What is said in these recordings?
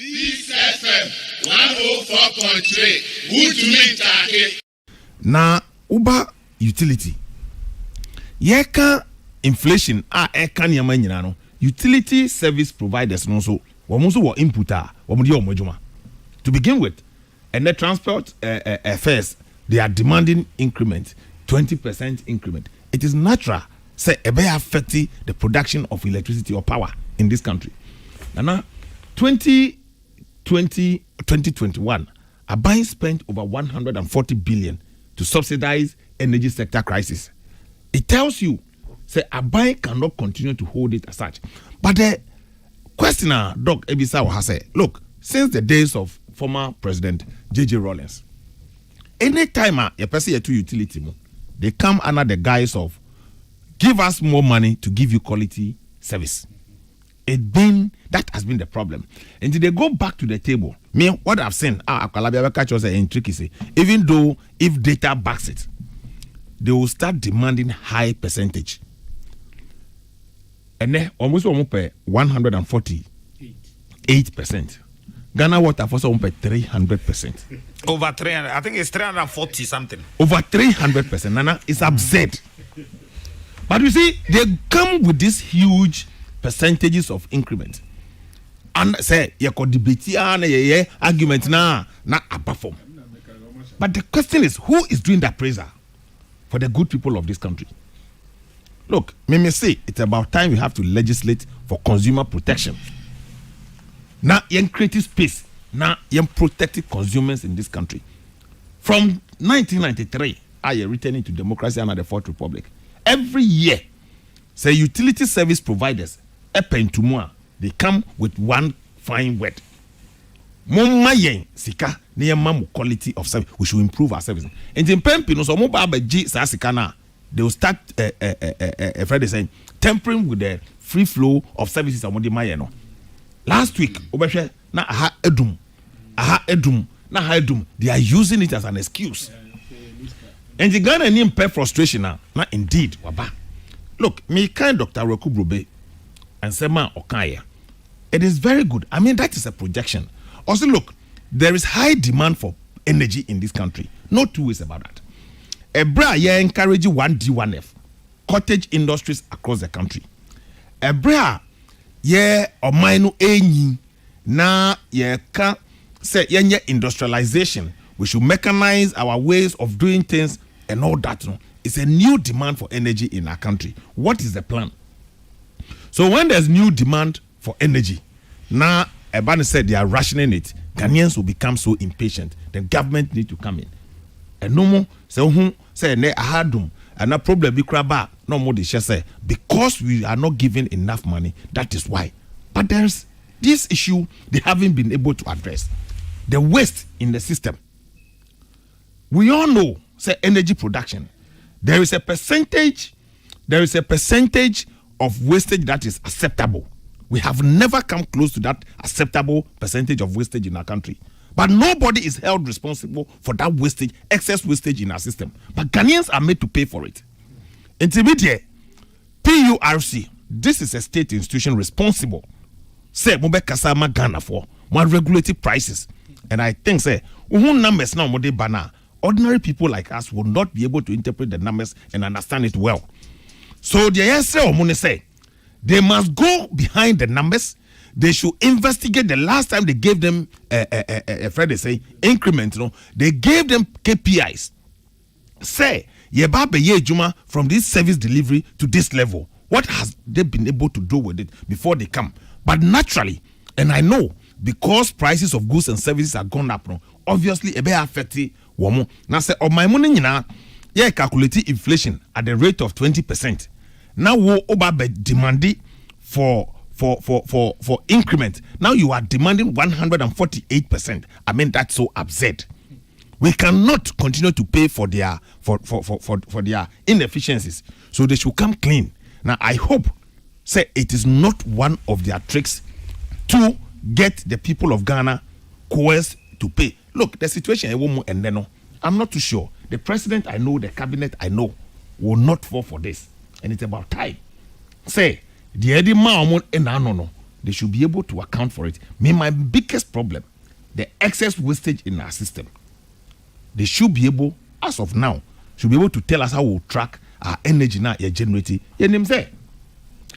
Peace FM 104.3. Good to meet na uba utility. Yeka inflation eka niyama nyina no. Utility service providers no so wamuso wa inputa wamudi omojuma. To begin with, and the transport affairs, they are demanding increment, 20% increment. It is natural, say, it may affect the production of electricity or power in this country. And now, 2021, Abai spent over 140 billion to subsidize energy sector crisis. It tells you, say, Abai cannot continue to hold it as such. But the questioner, Doc Ebisawa, has said, look, since the days of former President J.J. Rawlings, anytime you pass to utility, they come under the guise of give us more money to give you quality service. That has been the problem. And they go back to the table. Me, what I've seen, even though if data backs it, they will start demanding high percentage. And then almost 148%. Ghana Water for some 300%. Over 300, I think it's 340 something. Over 300%. Nana, it's absurd. But you see, they come with these huge percentages of increment. And say, you could debate argument na perform. But the question is, who is doing the appraisal for the good people of this country? Look, me say it's about time we have to legislate for consumer protection. Now, you create space. Now, you protected consumers in this country. From 1993, I am returning to democracy under the Fourth Republic. Every year, say utility service providers, they come with one fine word. Sika, quality of service. We should improve our service. And in Pempino, so they will start Friday saying tampering with the free flow of services. Last week, they are using it as an excuse. And the Ghana name pay frustration now. Indeed, waba. Look, me kind Dr. Rekubrobe and Sema Okaya. It is very good. I mean, that is a projection. Also, look, there is high demand for energy in this country. No two ways about that. Ebra ye encourage 1D1F cottage industries across the country. Ebra ye omainu enyi na ye ka say ye industrialization. We should mechanize our ways of doing things and all that. No? It's a new demand for energy in our country. What is the plan? So when there's new demand for energy, now Ebani said they are rationing it. Ghanaians will become so impatient. The government need to come in. And no more say ne ahadum and a problem be craba no more they say because we are not giving enough money. That is why. But there's this issue they haven't been able to address. The waste in the system. We all know, say energy production. There is a percentage of wastage that is acceptable. We have never come close to that acceptable percentage of wastage in our country. But nobody is held responsible for that wastage, excess wastage in our system. But Ghanaians are made to pay for it. Intermediate, PURC, this is a state institution responsible. Say, Mobe Kasama Ghana for more regulated prices. And I think, say, numbers now, Mode Bana. Ordinary people like us will not be able to interpret the numbers and understand it well. So the answer or say they must go behind the numbers. They should investigate. The last time they gave them Friday say increment, they gave them KPIs. Say Juma from this service delivery to this level. What has they been able to do with it before they come? But naturally, and I know because prices of goods and services are gone up, obviously it may affect woman. Now say my money calculate inflation at the rate of 20%. Now we over demanding for increment. Now you are demanding 148%. I mean that's so absurd. We cannot continue to pay for their their inefficiencies. So they should come clean. Now I hope say it is not one of their tricks to get the people of Ghana coerced to pay. Look, the situation and then I'm not too sure. The president I know, the cabinet I know, will not fall for this. And it's about time. Say, the Eddie Maumon and Anono, they should be able to account for it. My biggest problem, the excess wastage in our system. They should be able, as of now, should be able to tell us how we'll track our energy now you're generating. Your name say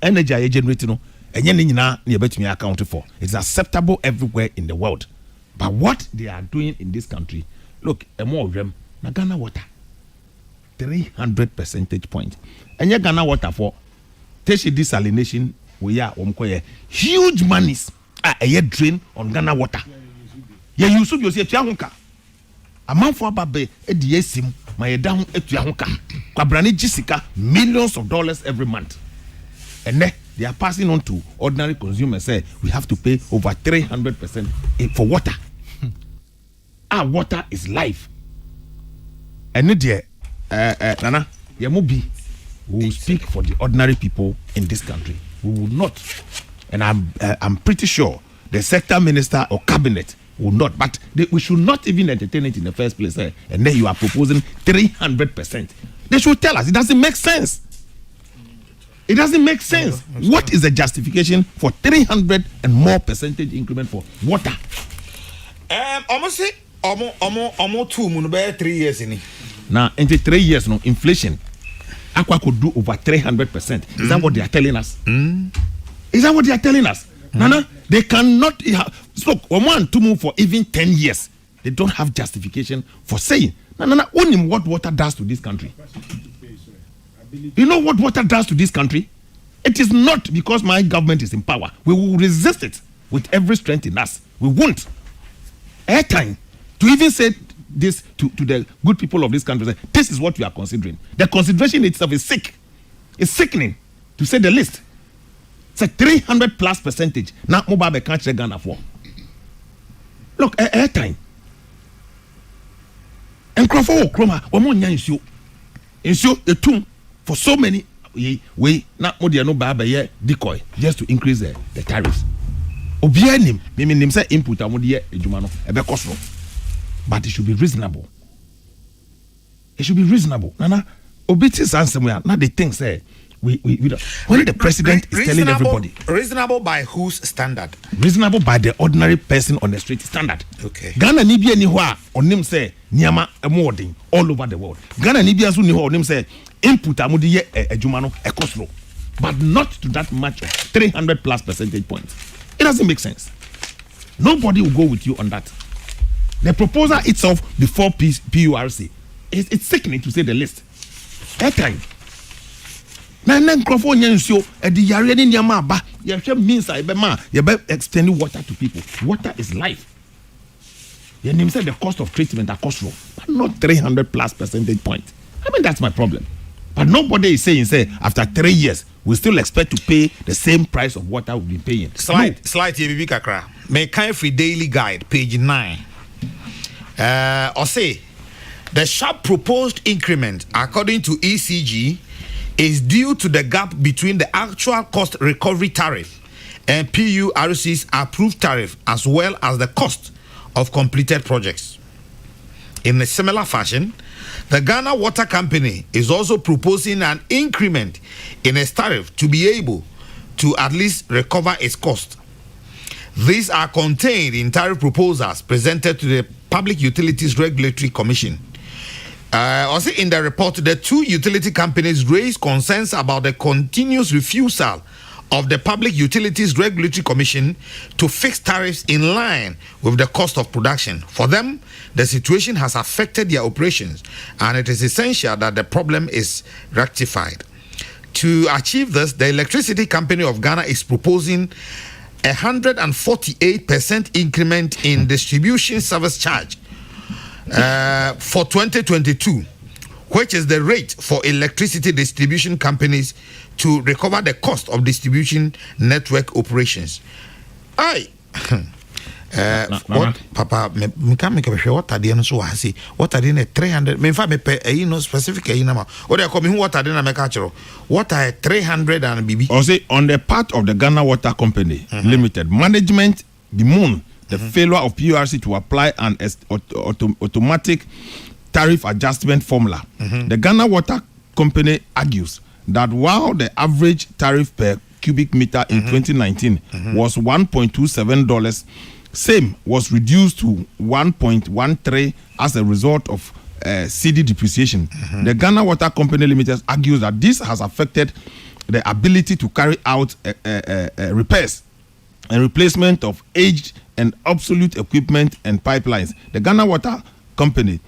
energy you're generating no, and you bet me account for. It's acceptable everywhere in the world. But what they are doing in this country, look, a more of them, Ghana water, 300 percentage point. And your Ghana water for Teshi desalination, we are huge monies are a drain on Ghana water. Yeah, you should be a amount for Babe, a DSim, my down at Yahuka, Kwabrani Jessica, millions of dollars every month. And then they are passing on to ordinary consumers. Say we have to pay over 300% for water. Our water is life. And there, Nana, Yamubi will speak for the ordinary people in this country. We will not, and I'm pretty sure the sector minister or cabinet will not. But we should not even entertain it in the first place. And then you are proposing 300%. They should tell us. It doesn't make sense. It doesn't make sense. What is the justification for 300 and more percentage increment for water? Almost 3 years in. Now, in the 3 years, no inflation, Aqua could do over 300%. Is that what they are telling us? Is that what they are telling us? Nana, they cannot. Look, one to move for even 10 years. They don't have justification for saying, Nana, only what water does to this country. You know what water does to this country? It is not because my government is in power. We will resist it with every strength in us. We won't. Airtime to even say this to the good people of this country. Say, this is what we are considering. The consideration itself is sick. It's sickening, to say the least. It's a 300+%. Now, mobile can't check Ghana for. Look, airtime. And Crawford Chroma, insure a tomb for so many way. Now, no baba decoy just to increase the tariffs. Obianim, meaning say input amodia ejumano ebe cost. But it should be reasonable. It should be reasonable. Nana, obitis answer now the thing say we don't. When the president is telling everybody. Reasonable by whose standard? Reasonable by the ordinary person on the street standard. Okay. Ghana ni bia ni hwa on him say niama emoding all over the world. Ghana ni bia so ni hwa on him say input amodi ye ejumano ekosro. But not to that much of 300+% points. It doesn't make sense. Nobody will go with you on that. The proposal itself before PURC it's sickening to say the least. Airtime. Now, Crawford Yansio, at the Yareni Yamaba, Yasha means I be extending water to people. Water is life. Your name said the cost of treatment are costly, but not 300+% points. I mean, that's my problem. But nobody is saying, after 3 years, we still expect to pay the same price of water we've been paying. Slide TVB Kakra. May Free Daily Guide, page 9. Or say, the sharp proposed increment, according to ECG, is due to the gap between the actual cost recovery tariff and PURC's approved tariff, as well as the cost of completed projects. In a similar fashion, the Ghana Water Company is also proposing an increment in its tariff to be able to at least recover its cost. These are contained in tariff proposals presented to the Public Utilities Regulatory Commission. Also in the report, the two utility companies raised concerns about the continuous refusal of the Public Utilities Regulatory Commission to fix tariffs in line with the cost of production. For them, the situation has affected their operations, and it is essential that the problem is rectified. To achieve this, the Electricity Company of Ghana is proposing 148% increment in distribution service charge for 2022, which is the rate for electricity distribution companies to recover the cost of distribution network operations. What Papa me can make a what I didn't so I see what I didn't 300 me fa me pay no specific number. What they call me what I didn't make actual what I 300 and BB. Or say on the part of the Ghana Water Company Limited management bemoan the failure of PURC to apply an automatic tariff adjustment formula. The Ghana Water Company argues that while the average tariff per cubic meter in 2019 was $1.27. Same was reduced to 1.13 as a result of CD depreciation. The Ghana Water Company Limited argues that this has affected the ability to carry out repairs and replacement of aged and obsolete equipment and pipelines. The Ghana Water Company,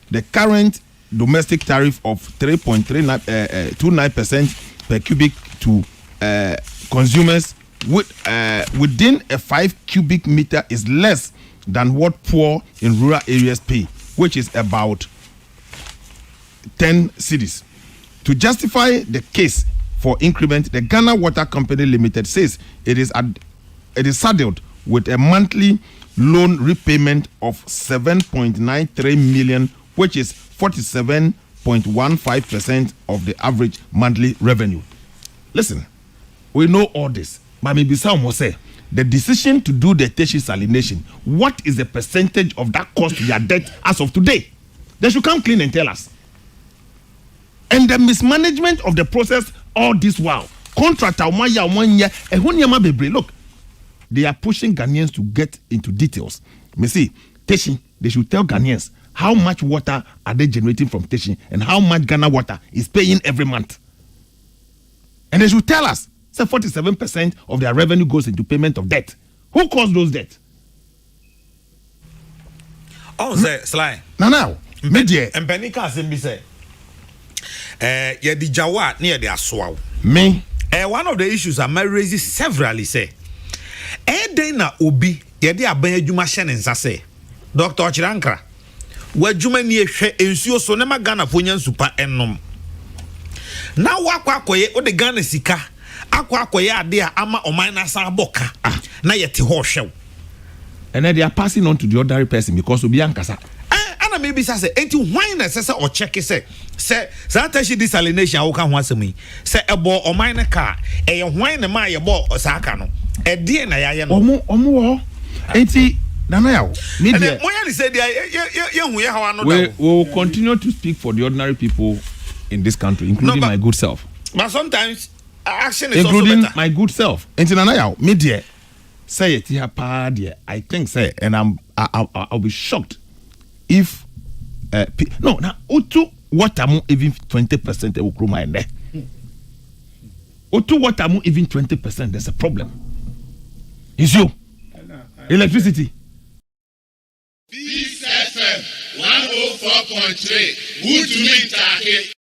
the current domestic tariff of 3.29% per cubic to consumers within a 5 cubic meter is less than what poor in rural areas pay, which is about 10 cedis. To justify the case for increment, the Ghana Water Company Limited says it is saddled with a monthly loan repayment of 7.93 million, which is 47.15% of the average monthly revenue. Listen, we know all this, but maybe some will say the decision to do the tertiary salination, what is the percentage of that cost to your debt as of today? They should come clean and tell us. And the mismanagement of the process all this while. Contractor 1 year, 1 year, look, they are pushing Ghanaians to get into details. Me see, Teshi, they should tell Ghanaians how much water are they generating from Teshi and how much Ghana Water is paying every month. And they should tell us, say 47% of their revenue goes into payment of debt. Who caused those debts? Oh, say, Sly. Now, media. And Benika Simbi say, yeah, the Jawa near the Aswao. Me. One of the issues I may raise severally say, na obi yede aban adwuma hye ne nsa se Dr. Ochirankra wadwuma ni ehwe ensuo so ne magana fonya nsupa ennom na wakwakoye o de Ghana sika akwakoye ade a ama oman na san boka na yete ho hwew and then they are passing on to the ordinary person because obi ankasa ana maybe say enti hwan na say o check say tertiary desalination wo ka ho asem yi say ebo oman na ka eye hwan na ma ye bo osaka no edie na ya ye no omo enti nana yawo media moya say dia ye hu ye hawa no da we will continue to speak for the ordinary people in this country, including my good self. But sometimes action is including also better. My good self. Enti nana yawo media say it here pa there. I think say, and I'll be shocked if no now otu water mu even 20% will grow my there. Otu water mu even 20%, there's a problem. It's you. Electricity. Peace FM 104.3. Good to meet you.